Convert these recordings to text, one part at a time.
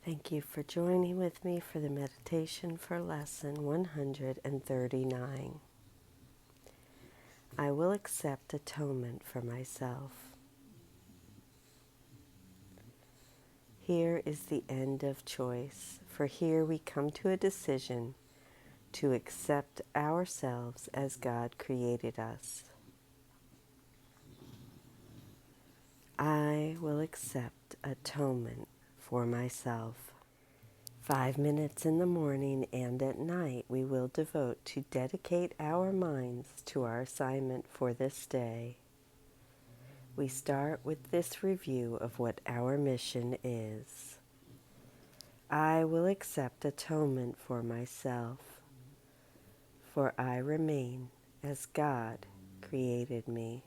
Thank you for joining with me for the meditation for lesson 139. I will accept atonement for myself. Here is the end of choice, for here we come to a decision to accept ourselves as God created us. I will accept atonement for myself. 5 minutes in the morning and at night we will devote to dedicate our minds to our assignment for this day. We start with this review of what our mission is. I will accept atonement for myself, for I remain as God created me.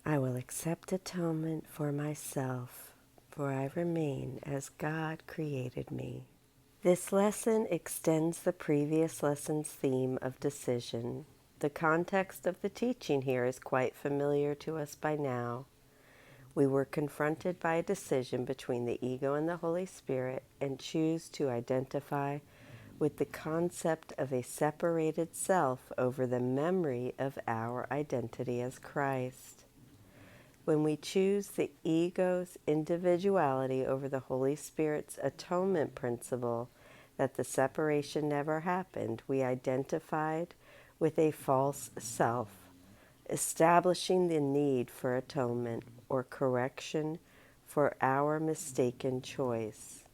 I will accept atonement for myself, for I remain as God created me. This lesson extends the previous lesson's theme of decision. The context of the teaching here is quite familiar to us by now. We were confronted by a decision between the ego and the Holy Spirit and choose to identify with the concept of a separated self over the memory of our identity as Christ. When we choose the ego's individuality over the Holy Spirit's atonement principle, that the separation never happened, we identified with a false self, establishing the need for atonement or correction for our mistaken choice.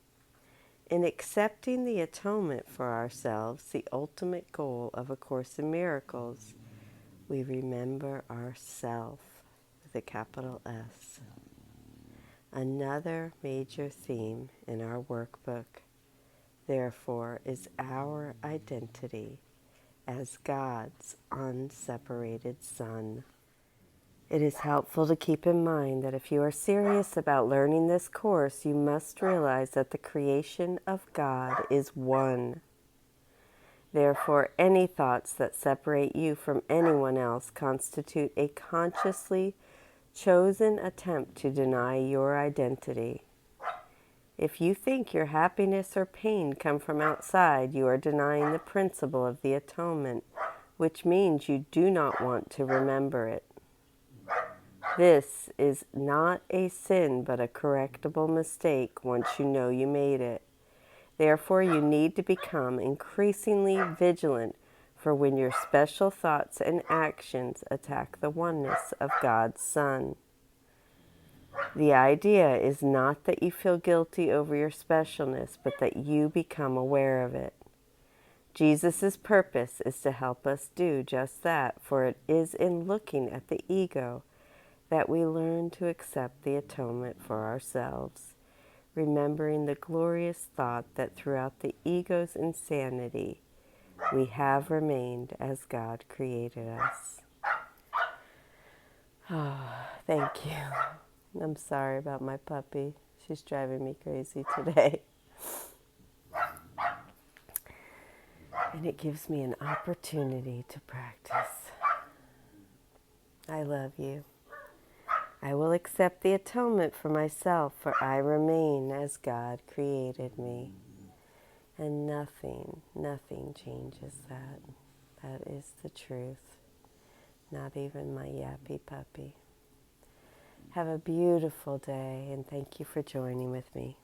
In accepting the atonement for ourselves, the ultimate goal of A Course in Miracles, we remember ourself with a capital S. Another major theme in our workbook, therefore, is our identity as God's unseparated Son. It is helpful to keep in mind that if you are serious about learning this course, you must realize that the creation of God is one. Therefore, any thoughts that separate you from anyone else constitute a consciously chosen attempt to deny your identity. If you think your happiness or pain come from outside, you are denying the principle of the atonement, which means you do not want to remember it. This is not a sin, but a correctable mistake once you know you made it. Therefore, you need to become increasingly vigilant for when your special thoughts and actions attack the oneness of God's Son. The idea is not that you feel guilty over your specialness, but that you become aware of it. Jesus' purpose is to help us do just that, for it is in looking at the ego that we learn to accept the atonement for ourselves, remembering the glorious thought that throughout the ego's insanity, we have remained as God created us. Oh, thank you. I'm sorry about my puppy. She's driving me crazy today. And it gives me an opportunity to practice. I love you. I will accept the atonement for myself, for I remain as God created me. And nothing changes that. That is the truth. Not even my yappy puppy. Have a beautiful day, and thank you for joining with me.